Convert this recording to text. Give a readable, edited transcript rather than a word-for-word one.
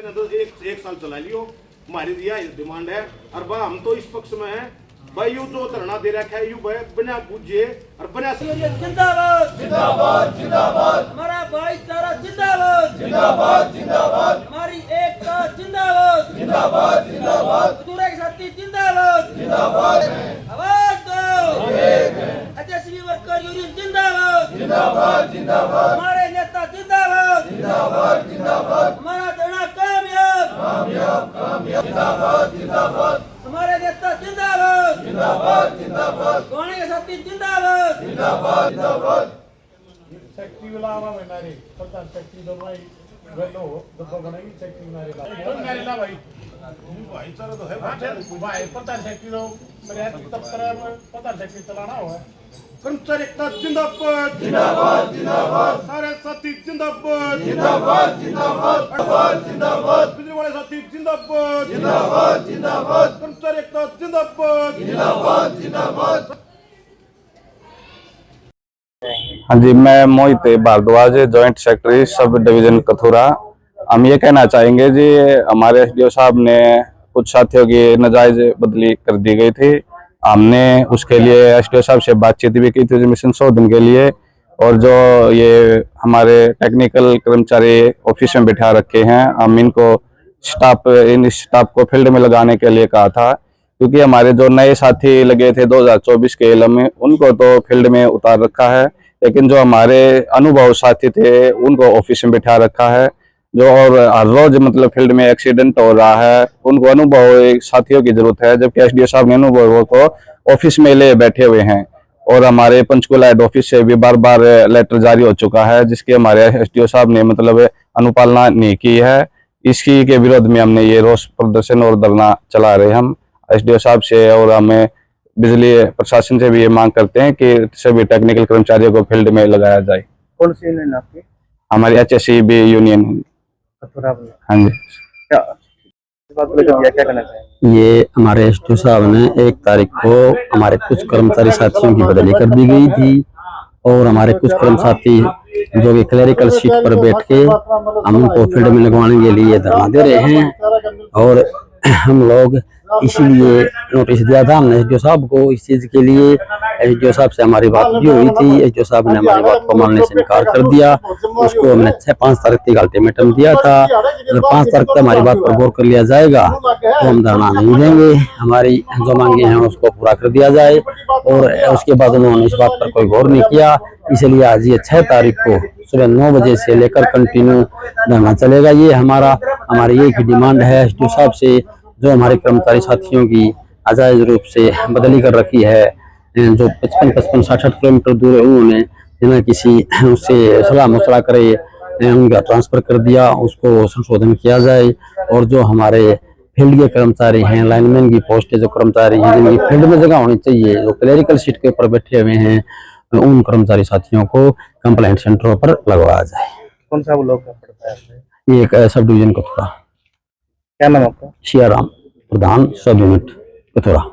ने तो एक साल चला लियो, हमारी दिया डिमांड है। और बा हम तो इस पक्ष में है भाई, यू जो धरना दे रखा है यू बिना बुझे और बिना जिंदाबाद जिंदाबाद जिंदाबाद, हमारा भाईचारा जिंदाबाद जिंदाबाद जिंदाबाद, हमारी एकता जिंदाबाद जिंदाबाद जिंदाबाद, मजदूरों के साथी जिंदाबाद जिंदाबाद, आवाज दो एचएसवी वर्कर यूनियन जिंदाबाद जिंदाबाद जिंदाबाद, हमारे नेता जिंदाबाद जिंदाबाद जिंदाबाद, हमारा धरना कामयाब कामयाब कामयाब, जिंदाबाद जिंदाबाद, हमारे नेता जिंदाबाद जिंदाबाद जिंदाबाद, कौन के साथी जिंदाबाद जिंदाबाद जिंदाबाद। सेक्रेटरी वाला आवा बनारे पता सेक्रेटरी दो भाई वेलो दबा बनाई सेक्रेटरी नारे ला तो नारे ला भाई भाईचारा तो है भाई पता सेक्रेटरी दो मेरे तब तरह पता सेक्रेटरी चलाना हुआ कर्मचारी एकता जिंदाबाद जिंदाबाद जिंदाबाद, सारे साथी जिंदाबाद जिंदाबाद जिंदाबाद जिंदाबाद, बिजली वाले साथी जिंदाबाद जिंदाबाद जिंदाबाद, कर्मचारी एकता जिंदाबाद जिंदाबाद जिंदाबाद। हाँ जी, मैं Mohit Bhardwaj, joint secretary sub division Kathura. हम ये कहना चाहेंगे जी, हमारे एसडीओ साहब ने कुछ साथियों की नाजायज बदली कर दी गई थी। हमने उसके लिए एसडीओ साहब से बातचीत भी की थी मिशन संशोधन के लिए, और जो ये हमारे टेक्निकल कर्मचारी ऑफिस में बिठा रखे हैं, हम इनको इन स्टाफ को फील्ड में लगाने के लिए कहा था, क्योंकि हमारे जो नए साथी लगे थे 2024 के एलम में, उनको तो फील्ड में उतार रखा है, लेकिन जो हमारे अनुभव साथी थे उनको ऑफिस में बिठा रखा है। जो और हर रोज मतलब फील्ड में एक्सीडेंट हो रहा है, उनको अनुभव साथियों की जरूरत है, जबकि एसडीओ साहब ने अनुभव को ऑफिस में ले बैठे हुए हैं। और हमारे पंचकुला हेड ऑफिस से भी बार बार लेटर जारी हो चुका है, जिसके हमारे एसडीओ साहब ने मतलब अनुपालना नहीं की है। इसी के विरोध में हमने ये रोष प्रदर्शन और धरना चला रहे हम एसडीओ साहब से, और हमें बिजली प्रशासन से भी ये मांग करते हैं कि सभी टेक्निकल कर्मचारियों को फील्ड में लगाया जाए। कौन सी यूनियन आपकी? हमारी एचएसईबी यूनियन है। हाँ जी, क्या इस बात को लेकर क्या कहना चाहेंगे? ये हमारे एसडीओ साहब ने 1 तारीख को हमारे कुछ कर्मचारी साथियों की बदली कर दी गई थी, और हमारे कुछ कर्मचारी जो कि क्लरिकल सीट पर बैठ के हम उनको फील्ड में लगवाने के लिए धरना दे रहे हैं, और हम लोग इसीलिए नोटिस दिया था हमने एसडीओ साहब को इस चीज के लिए। एसडीओ साहब से हमारी बात भी हुई थी, एसडीओ साहब ने हमारी बात को मानने से इनकार कर दिया। उसको हमने 5 तारीख तक अल्टीमेटम दिया था, अगर 5 तारीख तक हमारी बात पर गौर कर लिया जाएगा तो हम धरना नहीं देंगे, हमारी जो मांगे हैं उसको पूरा कर दिया जाए। और उसके बाद उन्होंने इस बात पर कोई गौर नहीं किया, इसलिए आज ये 6 तारीख को सुबह 9 बजे से लेकर कंटिन्यू धरना चलेगा। ये हमारी एक ही डिमांड है एसडीओ साहब से, जो हमारे कर्मचारी साथियों की अजायज रूप से बदली कर रखी है, जो 55, 60 किलोमीटर दूर है, उन्होंने बिना किसी उससे सलाह मशवरा करे उनका ट्रांसफर कर दिया, उसको संशोधन किया जाए। और जो हमारे फील्ड के कर्मचारी हैं, लाइनमैन की पोस्ट जो कर्मचारी हैं जिनकी फील्ड में जगह होनी चाहिए, जो क्लरिकल सीट के ऊपर बैठे हुए हैं, उन कर्मचारी साथियों को कंप्लेंट सेंटरों पर लगवाया जाए। कौन सा ब्लॉक पड़ता है? ये एक सब डिवीजन कथुरा। क्या नाम आपका? सियाराम, प्रधान सब यूनिट कथुरा।